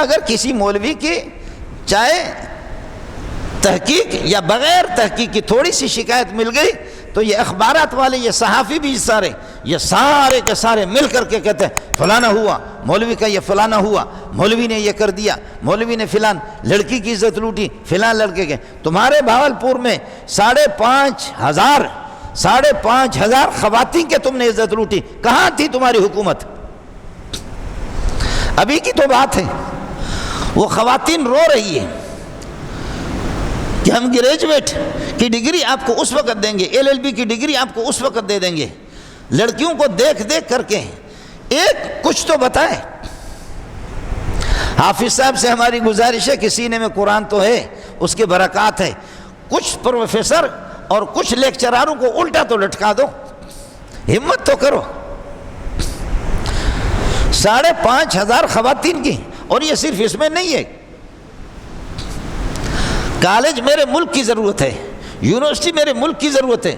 اگر کسی مولوی کی چاہے تحقیق یا بغیر تحقیق کی تھوڑی سی شکایت مل گئی تو یہ اخبارات والے، یہ صحافی بھی سارے، یہ سارے کے سارے مل کر کے کہتے ہیں فلانا ہوا، مولوی کا یہ فلانا ہوا، مولوی نے یہ کر دیا، مولوی نے فلان لڑکی کی عزت لوٹی، فلان لڑکے کے۔ تمہارے بھاولپور میں 5,500 خواتین کے تم نے عزت لوٹی، کہاں تھی تمہاری حکومت؟ ابھی کی تو بات ہے، وہ خواتین رو رہی ہیں کہ ہم گریجویٹ کی ڈگری آپ کو اس وقت دیں گے، LLB کی ڈگری آپ کو اس وقت دے دیں گے۔ لڑکیوں کو دیکھ دیکھ کر کے ایک کچھ تو بتائے۔ حافظ صاحب سے ہماری گزارش ہے کہ سینے میں قرآن تو ہے، اس کے برکات ہے، کچھ پروفیسر اور کچھ لیکچراروں کو الٹا تو لٹکا دو، ہمت تو کرو۔ 5,500 خواتین کی، اور یہ صرف اس میں نہیں ہے، کالج میرے ملک کی ضرورت ہے، یونیورسٹی میرے ملک کی ضرورت ہے،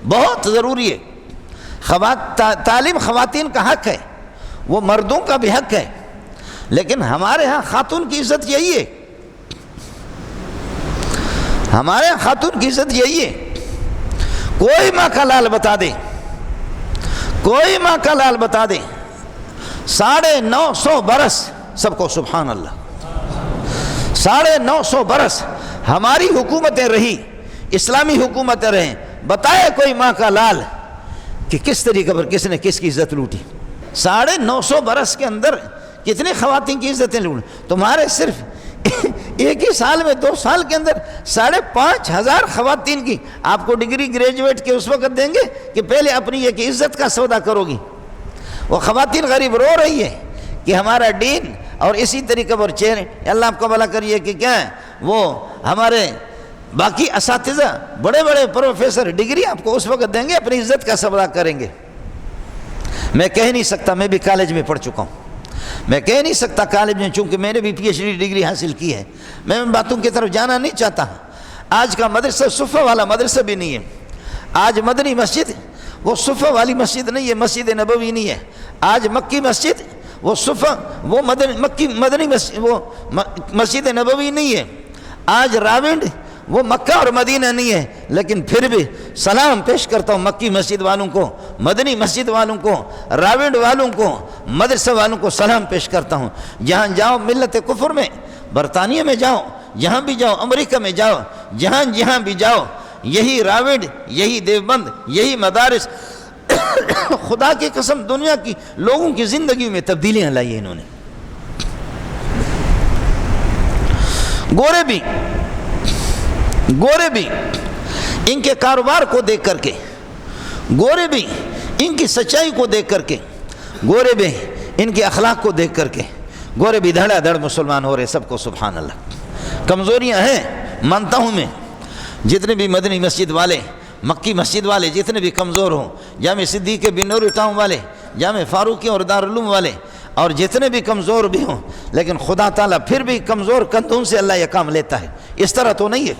بہت ضروری ہے۔ تعلیم خواتین کا حق ہے، وہ مردوں کا بھی حق ہے، لیکن ہمارے ہاں خاتون کی عزت یہی ہے، ہمارے ہاں خاتون کی عزت یہی ہے۔ کوئی ماں کا لال بتا دے، کوئی ماں کا لال بتا دے، 950 برس سب کو سبحان اللہ، 950 برس ہماری حکومتیں رہی، اسلامی حکومتیں رہیں، بتائے کوئی ماں کا لال کہ کس طریقے پر کس نے کس کی عزت لوٹی۔ 950 برس کے اندر کتنے خواتین کی عزتیں لوٹی؟ تمہارے صرف ایک ہی سال میں 2 سال کے اندر 5,500 خواتین کی آپ کو ڈگری گریجویٹ کے اس وقت دیں گے کہ پہلے اپنی ایک عزت کا سودا کرو گی۔ وہ خواتین غریب رو رہی ہے کہ ہمارا دین اور اسی طریقے پر چہرے، اللہ آپ کو بھلا کریے کہ کیا ہے وہ ہمارے باقی اساتذہ بڑے بڑے پروفیسر ڈگری آپ کو اس وقت دیں گے، اپنی عزت کا سودا کریں گے۔ میں کہہ نہیں سکتا، میں بھی کالج میں پڑھ چکا ہوں، میں کہہ نہیں سکتا کالج میں، چونکہ میں نے بھی PhD ڈگری حاصل کی ہے، میں ان باتوں کی طرف جانا نہیں چاہتا۔ آج کا مدرسہ صفہ والا مدرسہ بھی نہیں ہے، آج مدنی مسجد وہ صفہ والی مسجد نہیں ہے، مسجد نبوی نہیں ہے، آج مکی مسجد وہ صفہ وہ مدنی مسجد وہ مسجد نبوی نہیں ہے، آج راونڈ وہ مکہ اور مدینہ نہیں ہے، لیکن پھر بھی سلام پیش کرتا ہوں مکی مسجد والوں کو، مدنی مسجد والوں کو، راونڈ والوں کو، مدرسہ والوں کو سلام پیش کرتا ہوں۔ جہاں جاؤ ملت کفر میں، برطانیہ میں جاؤ، جہاں بھی جاؤ، امریکہ میں جاؤ، جہاں بھی جاؤ، یہی راونڈ، یہی دیوبند، یہی مدارس خدا کی قسم دنیا کی لوگوں کی زندگی میں تبدیلیاں لائی انہوں نے۔ گورے بھی ان کے کاروبار کو دیکھ کر کے، گورے بھی ان کی سچائی کو دیکھ کر کے، گورے بھی ان کے اخلاق کو دیکھ کر کے، گورے بھی دھڑا دھڑ مسلمان ہو رہے، سب کو سبحان اللہ۔ کمزوریاں ہیں مانتا ہوں میں، جتنے بھی مدنی مسجد والے، مکی مسجد والے جتنے بھی کمزور ہوں، جامع صدیق بن نوری ٹاؤن والے، جامع فاروقی اور دارالعلوم والے، اور جتنے بھی کمزور بھی ہوں، لیکن خدا تعالیٰ پھر بھی کمزور کندھوں سے اللہ یہ کام لیتا ہے، اس طرح تو نہیں ہے۔